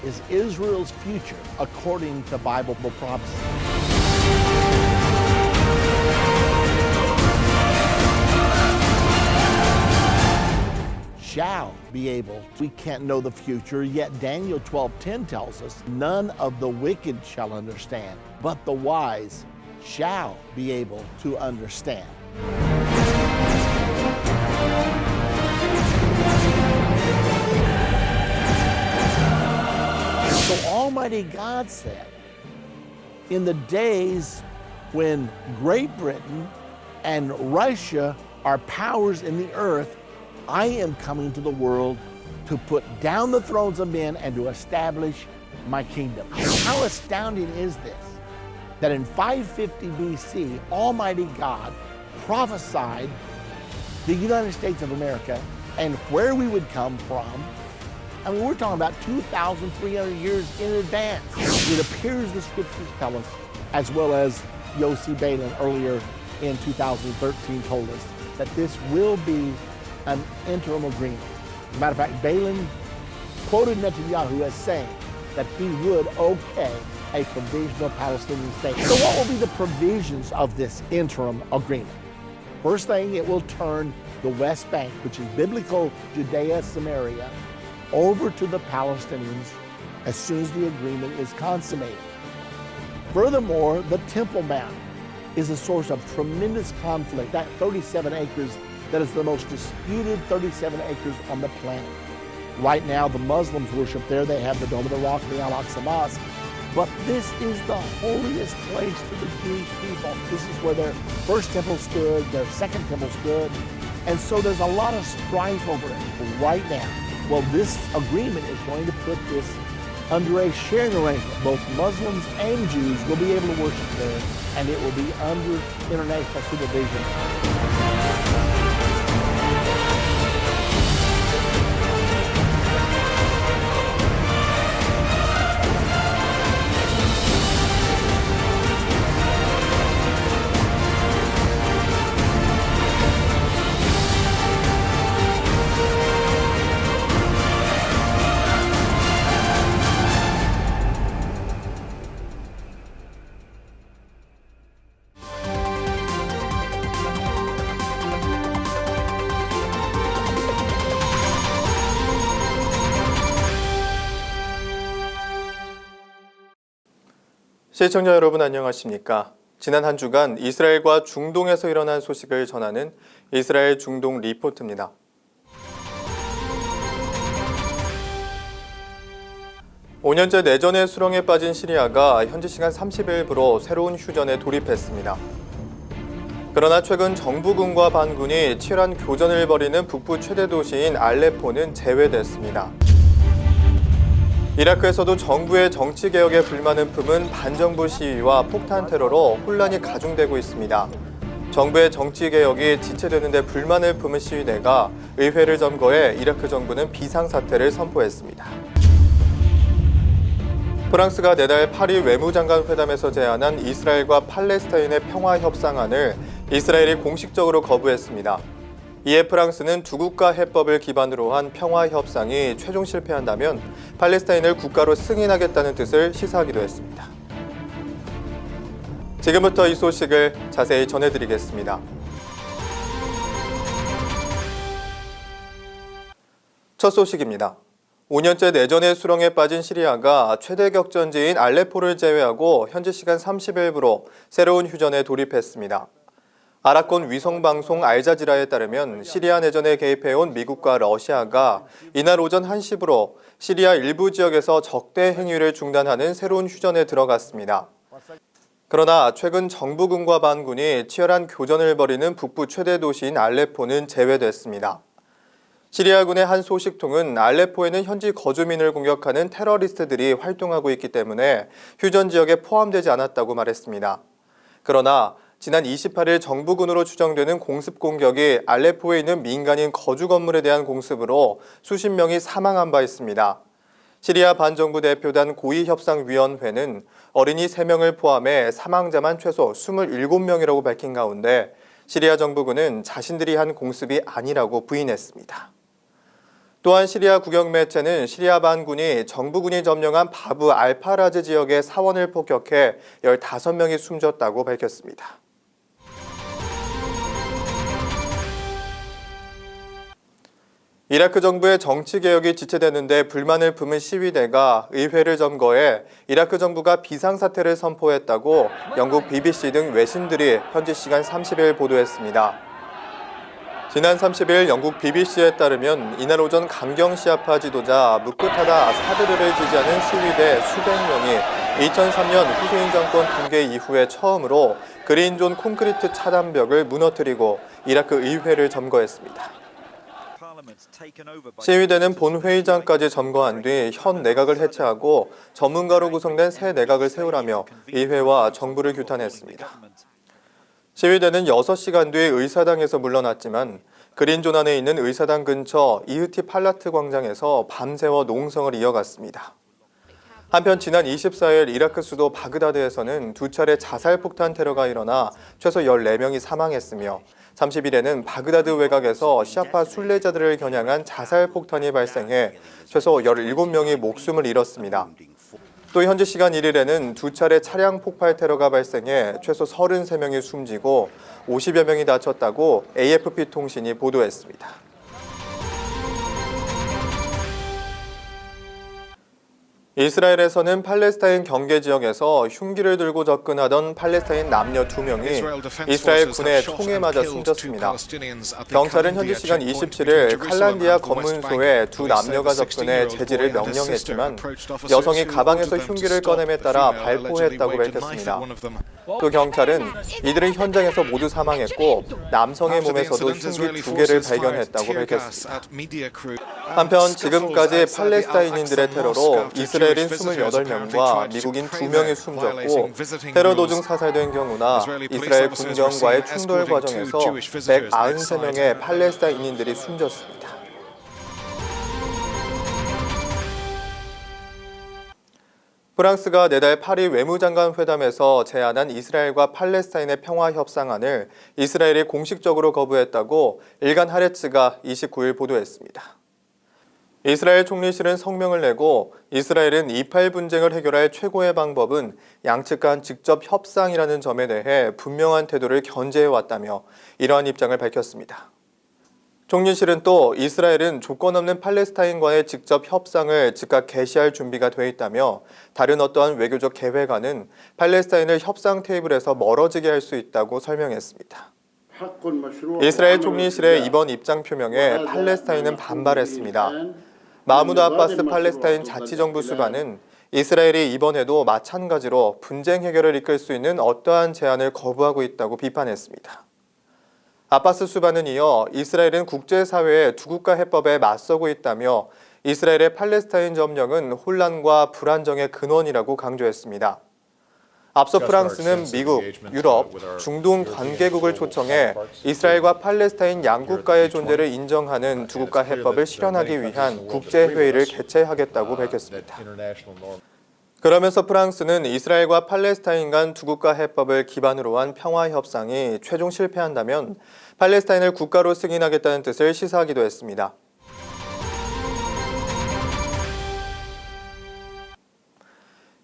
is Israel's future according to Bible prophecy. Shall be able. We can't know the future, yet Daniel 12:10 tells us, none of the wicked shall understand, but the wise shall be able to understand. So Almighty God said, in the days when Great Britain and Russia are powers in the earth, I am coming to the world to put down the thrones of men and to establish my kingdom. How astounding is this? That in 550 BC, Almighty God prophesied the United States of America and where we would come from. I mean, we're talking about 2,300 years in advance. It appears the scriptures tell us, as well as Yossi Beilin earlier in 2013 told us, that this will be an interim agreement. As a matter of fact, Beilin quoted Netanyahu as saying that he would okay a provisional Palestinian state. So what will be the provisions of this interim agreement? First thing, it will turn the West Bank, which is biblical Judea, Samaria, over to the Palestinians as soon as the agreement is consummated. Furthermore, the Temple Mount is a source of tremendous conflict. That 37 acres, that is the most disputed 37 acres on the planet. Right now, the Muslims worship there. They have the Dome of the Rock, the Al-Aqsa Mosque. But this is the holiest place to the Jewish people. This is where their first temple stood, their second temple stood. And so there's a lot of strife over it right now. Well, this agreement is going to put this under a sharing arrangement. Both Muslims and Jews will be able to worship there, and it will be under international supervision. 시청자 여러분 안녕하십니까? 지난 한 주간 이스라엘과 중동에서 일어난 소식을 전하는 이스라엘 중동 리포트입니다. (5년째) 내전의 수렁에 빠진 시리아가 현지 시간 30일부로 새로운 휴전에 돌입했습니다. 그러나 최근 정부군과 반군이 치열한 교전을 벌이는 북부 최대 도시인 알레포는 제외됐습니다. 이라크에서도 정부의 정치개혁에 불만을 품은 반정부 시위와 폭탄 테러로 혼란이 가중되고 있습니다. 정부의 정치개혁이 지체되는 데 불만을 품은 시위대가 의회를 점거해 이라크 정부는 비상사태를 선포했습니다. 프랑스가 내달 파리 외무장관 회담에서 제안한 이스라엘과 팔레스타인의 평화 협상안을 이스라엘이 공식적으로 거부했습니다. 이에 프랑스는 두 국가 해법을 기반으로 한 평화 협상이 최종 실패한다면 팔레스타인을 국가로 승인하겠다는 뜻을 시사하기도 했습니다. 지금부터 이 소식을 자세히 전해드리겠습니다. 첫 소식입니다. 5년째 내전의 수렁에 빠진 시리아가 최대 격전지인 알레포를 제외하고 현지 시간 30일부로 새로운 휴전에 돌입했습니다. 아랍권 위성방송 알자지라에 따르면 시리아 내전에 개입해온 미국과 러시아가 이날 오전 1시부로 시리아 일부 지역에서 적대 행위를 중단하는 새로운 휴전에 들어갔습니다. 그러나 최근 정부군과 반군이 치열한 교전을 벌이는 북부 최대 도시인 알레포는 제외됐습니다. 시리아군의 한 소식통은 알레포에는 현지 거주민을 공격하는 테러리스트들이 활동하고 있기 때문에 휴전 지역에 포함되지 않았다고 말했습니다. 그러나 지난 28일 정부군으로 추정되는 공습 공격이 알레포에 있는 민간인 거주 건물에 대한 공습으로 수십 명이 사망한 바 있습니다. 시리아 반정부 대표단 고위협상위원회는 어린이 3명을 포함해 사망자만 최소 27명이라고 밝힌 가운데 시리아 정부군은 자신들이 한 공습이 아니라고 부인했습니다. 또한 시리아 국영 매체는 시리아 반군이 정부군이 점령한 바브 알파라즈 지역의 사원을 폭격해 15명이 숨졌다고 밝혔습니다. 이라크 정부의 정치개혁이 지체되는데 불만을 품은 시위대가 의회를 점거해 이라크 정부가 비상사태를 선포했다고 영국 BBC 등 외신들이 현지 시간 30일 보도했습니다. 지난 30일 영국 BBC에 따르면 이날 오전 강경 시아파 지도자 무크타다 사드르를 지지하는 시위대 수백 명이 2003년 후세인 정권 붕괴 이후에 처음으로 그린존 콘크리트 차단벽을 무너뜨리고 이라크 의회를 점거했습니다. 시위대는 본회의장까지 점거한 뒤 현 내각을 해체하고 전문가로 구성된 새 내각을 세우라며 의회와 정부를 규탄했습니다. 시위대는 6시간 뒤 의사당에서 물러났지만 그린존 안에 있는 의사당 근처 이흐티 팔라트 광장에서 밤새워 농성을 이어갔습니다. 한편 지난 24일 이라크 수도 바그다드에서는 2차례 자살폭탄 테러가 일어나 최소 14명이 사망했으며 30일에는 바그다드 외곽에서 시아파 순례자들을 겨냥한 자살폭탄이 발생해 최소 17명이 목숨을 잃었습니다. 또 현지 시간 1일에는 2차례 차량 폭발 테러가 발생해 최소 33명이 숨지고 50여 명이 다쳤다고 AFP 통신이 보도했습니다. 이스라엘에서는 팔레스타인 경계 지역에서 흉기를 들고 접근하던 팔레스타인 남녀 2명이 이스라엘 군의 총에 맞아 숨졌습니다. 경찰은 현지 시간 27일 칼란디아 검문소에 두 남녀가 접근해 제지를 명령했지만 여성이 가방에서 흉기를 꺼냄에 따라 발포했다고 밝혔습니다. 또 경찰은 이들은 현장에서 모두 사망했고 남성의 몸에서도 흉기 2개를 발견했다고 밝혔습니다. 한편 지금까지 팔레스타인인들의 테러로 이스라엘인 28명과 미국인 2명이 숨졌고 테러 도중 사살된 경우나 이스라엘 군경과의 충돌 과정에서 193명의 팔레스타인인들이 숨졌습니다. 프랑스가 내달 파리 외무장관 회담에서 제안한 이스라엘과 팔레스타인의 평화 협상안을 이스라엘이 공식적으로 거부했다고 일간 하레츠가 29일 보도했습니다. 이스라엘 총리실은 성명을 내고 이스라엘은 이팔 분쟁을 해결할 최고의 방법은 양측 간 직접 협상이라는 점에 대해 분명한 태도를 견제해왔다며 이러한 입장을 밝혔습니다. 총리실은 또 이스라엘은 조건 없는 팔레스타인과의 직접 협상을 즉각 개시할 준비가 돼 있다며 다른 어떠한 외교적 계획안은 팔레스타인을 협상 테이블에서 멀어지게 할 수 있다고 설명했습니다. 이스라엘 총리실의 이번 입장 표명에 팔레스타인은 반발했습니다. 마무드 아바스 팔레스타인 자치정부 수반은 이스라엘이 이번에도 마찬가지로 분쟁 해결을 이끌 수 있는 어떠한 제안을 거부하고 있다고 비판했습니다. 아바스 수반은 이어 이스라엘은 국제사회의 두 국가 해법에 맞서고 있다며 이스라엘의 팔레스타인 점령은 혼란과 불안정의 근원이라고 강조했습니다. 앞서 프랑스는 미국, 유럽, 중동 관계국을 초청해 이스라엘과 팔레스타인 양국가의 존재를 인정하는 두 국가 해법을 실현하기 위한 국제회의를 개최하겠다고 밝혔습니다. 그러면서 프랑스는 이스라엘과 팔레스타인 간 두 국가 해법을 기반으로 한 평화 협상이 최종 실패한다면 팔레스타인을 국가로 승인하겠다는 뜻을 시사하기도 했습니다.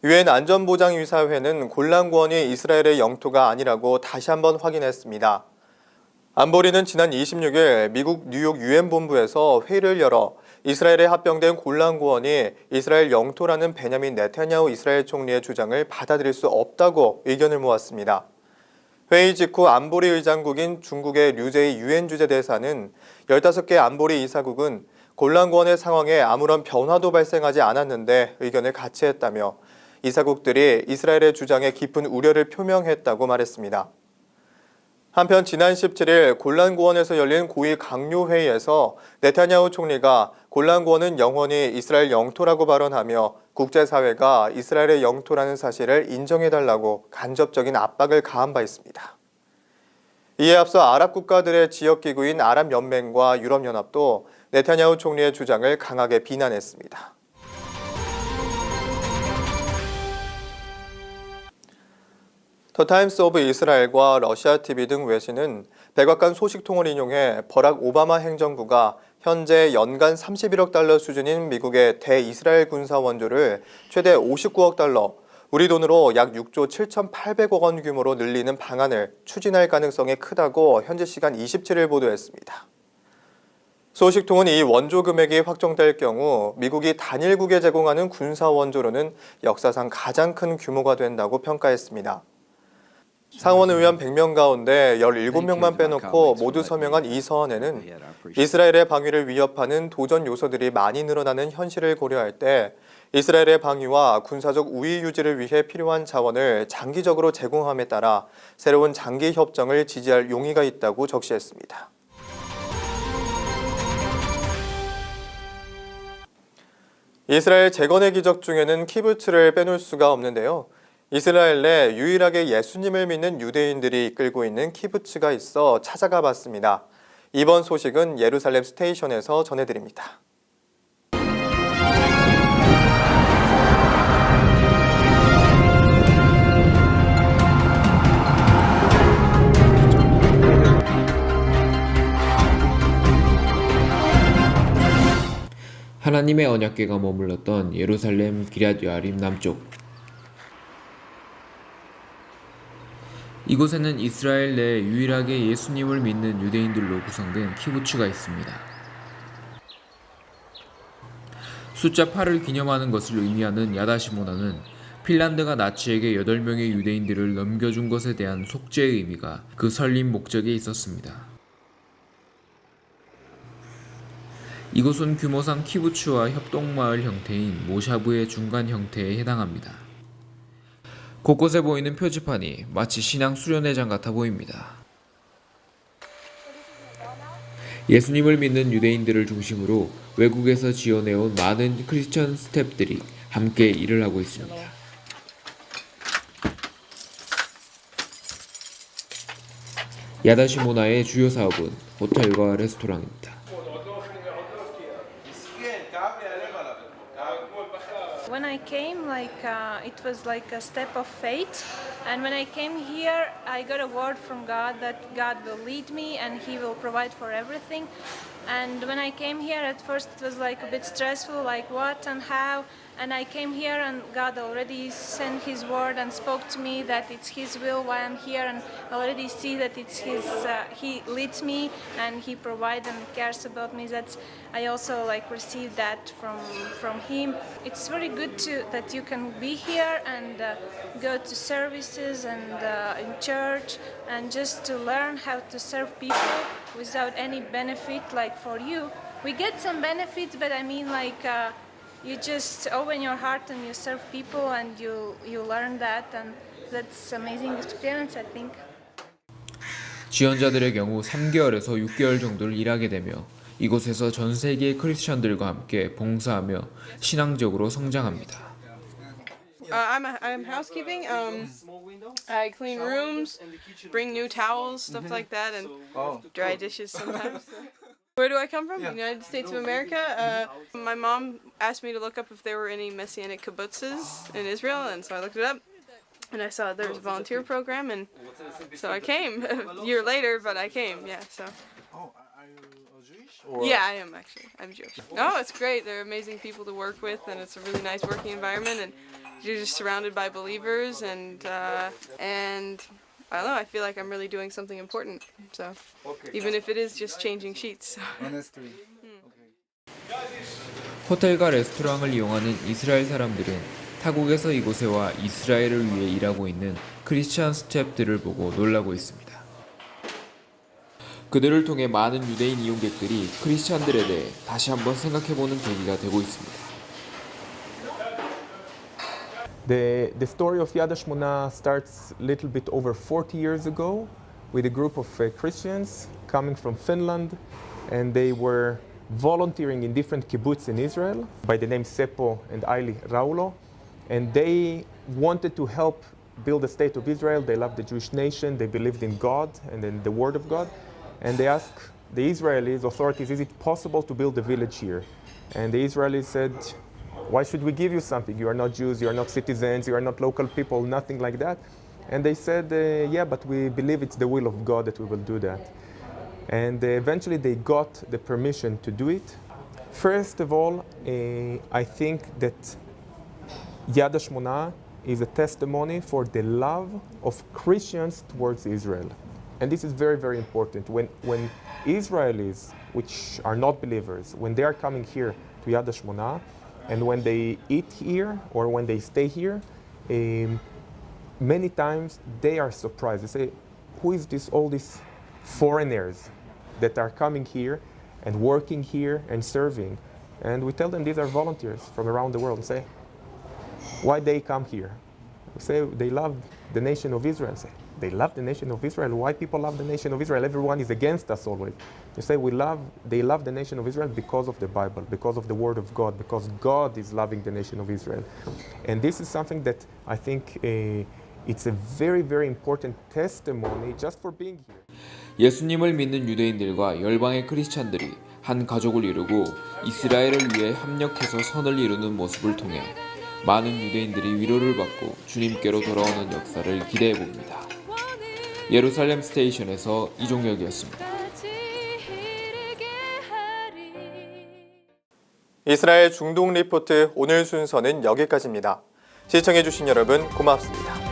유엔 안전보장이사회는 골란고원이 이스라엘의 영토가 아니라고 다시 한번 확인했습니다. 안보리는 지난 26일 미국 뉴욕 유엔 본부에서 회의를 열어 이스라엘에 합병된 골란고원이 이스라엘 영토라는 베냐민 네타냐후 이스라엘 총리의 주장을 받아들일 수 없다고 의견을 모았습니다. 회의 직후 안보리 의장국인 중국의 류제이 유엔 주재대사는 15개 안보리 이사국은 골란고원의 상황에 아무런 변화도 발생하지 않았는데 의견을 같이 했다며 이사국들이 이스라엘의 주장에 깊은 우려를 표명했다고 말했습니다. 한편 지난 17일 골란고원에서 열린 고위 강요회의에서 네타냐후 총리가 골란고원은 영원히 이스라엘 영토라고 발언하며 국제사회가 이스라엘의 영토라는 사실을 인정해달라고 간접적인 압박을 가한 바 있습니다. 이에 앞서 아랍 국가들의 지역기구인 아랍연맹과 유럽연합도 네타냐후 총리의 주장을 강하게 비난했습니다. 더 타임스 오브 이스라엘과 러시아 TV 등 외신은 백악관 소식통을 인용해 버락 오바마 행정부가 현재 연간 31억 달러 수준인 미국의 대이스라엘 군사 원조를 최대 59억 달러, 우리 돈으로 약 6조 7,800억 원 규모로 늘리는 방안을 추진할 가능성이 크다고 현지 시간 27일 보도했습니다. 소식통은 이 원조 금액이 확정될 경우 미국이 단일국에 제공하는 군사 원조로는 역사상 가장 큰 규모가 된다고 평가했습니다. 상원 의원 100명 가운데 17명만 빼놓고 모두 서명한 이 서한에는 이스라엘의 방위를 위협하는 도전 요소들이 많이 늘어나는 현실을 고려할 때 이스라엘의 방위와 군사적 우위 유지를 위해 필요한 자원을 장기적으로 제공함에 따라 새로운 장기 협정을 지지할 용의가 있다고 적시했습니다. 이스라엘 재건의 기적 중에는 키부츠를 빼놓을 수가 없는데요. 이스라엘 내 유일하게 예수님을 믿는 유대인들이 이끌고 있는 키부츠가 있어 찾아가 봤습니다. 이번 소식은 예루살렘 스테이션에서 전해드립니다. 하나님의 언약궤가 머물렀던 예루살렘 기럇 여아림 남쪽. 이곳에는 이스라엘 내 유일하게 예수님을 믿는 유대인들로 구성된 키부츠가 있습니다. 숫자 8을 기념하는 것을 의미하는 야다시모나는 핀란드가 나치에게 8명의 유대인들을 넘겨준 것에 대한 속죄의 의미가 그 설립 목적에 있었습니다. 이곳은 규모상 키부츠와 협동마을 형태인 모샤브의 중간 형태에 해당합니다. 곳곳에 보이는 표지판이 마치 신앙 수련회장 같아 보입니다. 예수님을 믿는 유대인들을 중심으로 외국에서 지원해온 많은 크리스천 스태프들이 함께 일을 하고 있습니다. 야다시모나의 주요 사업은 호텔과 레스토랑입니다. When I came, it was like a step of faith, and when I came here, I got a word from God that God will lead me and He will provide for everything. And when I came here, at first it was like a bit stressful, like what and how. And I came here, and God already sent His word and spoke to me that it's His will why I'm here, and already see that it's His. He leads me and He provides and cares about me. That's I also received that from Him. It's very good that you can be here and go to services and in church and just to learn how to serve people without any benefit. Like for you, we get some benefits, but I mean you just open your heart and you serve people and you learn that, and that's amazing experience, I think. 지원자들의 경우 3개월에서 6개월 정도를 일하게 되며 이곳에서 전 세계의 크리스천들과 함께 봉사하며 신앙적으로 성장합니다. I'm housekeeping. I clean rooms, bring new towels, stuff like that, and dry dishes sometimes. Where do I come from? The United States of America. My mom asked me to look up if there were any Messianic kibbutzes in Israel, and so I looked it up. And I saw there was a volunteer program, and so I came a year later, but I came, yeah, so. Oh, are you Jewish? Yeah, I am actually. I'm Jewish. Oh, it's great. They're amazing people to work with, and it's a really nice working environment, and you're just surrounded by believers, and I don't know, I feel like I'm really doing something important, so even if it is just changing sheets. Honestly. 호텔과 레스토랑을 이용하는 이스라엘 사람들은 타국에서 이곳에 와 이스라엘을 위해 일하고 있는 크리스천 스태프들을 보고 놀라고 있습니다. 그들을 통해 많은 유대인 이용객들이 크리스천들에 대해 다시 한번 생각해보는 계기가 되고 있습니다. The story of Yad HaShmona starts a little bit over 40 years ago with a group of Christians coming from Finland, and they were volunteering in different kibbutz in Israel by the name Seppo and Aili Raulo, and they wanted to help build the state of Israel. They loved the Jewish nation, they believed in God and in the word of God, and they asked the Israelis authorities, is it possible to build a village here? And the Israelis said, why should we give you something? You are not Jews, you are not citizens, you are not local people, nothing like that. And they said, yeah, but we believe it's the will of God that we will do that. And eventually they got the permission to do it. First of all, I think that Yad HaShmona is a testimony for the love of Christians towards Israel. And this is very, very important. When Israelis, which are not believers, when they are coming here to Yad HaShmona, and when they eat here or when they stay here, many times they are surprised. They say, who is this, all these foreigners that are coming here and working here and serving? And we tell them these are volunteers from around the world. And say, why they come here? We say they love the nation of Israel. Say, they love the nation of Israel. Why people love the nation of Israel? Everyone is against us always. You say they love the nation of Israel because of the Bible, because of the Word of God, because God is loving the nation of Israel. And this is something that I think it's a very, very important testimony just for being here. 예수님을 믿는 유대인들과 열방의 크리스찬들이 한 가족을 이루고 이스라엘을 위해 협력해서 선을 이루는 모습을 통해 많은 유대인들이 위로를 받고 주님께로 돌아오는 역사를 기대해 봅니다. 예루살렘 스테이션에서 이종혁이었습니다. 이스라엘 중동 리포트 오늘 순서는 여기까지입니다. 시청해주신 여러분 고맙습니다.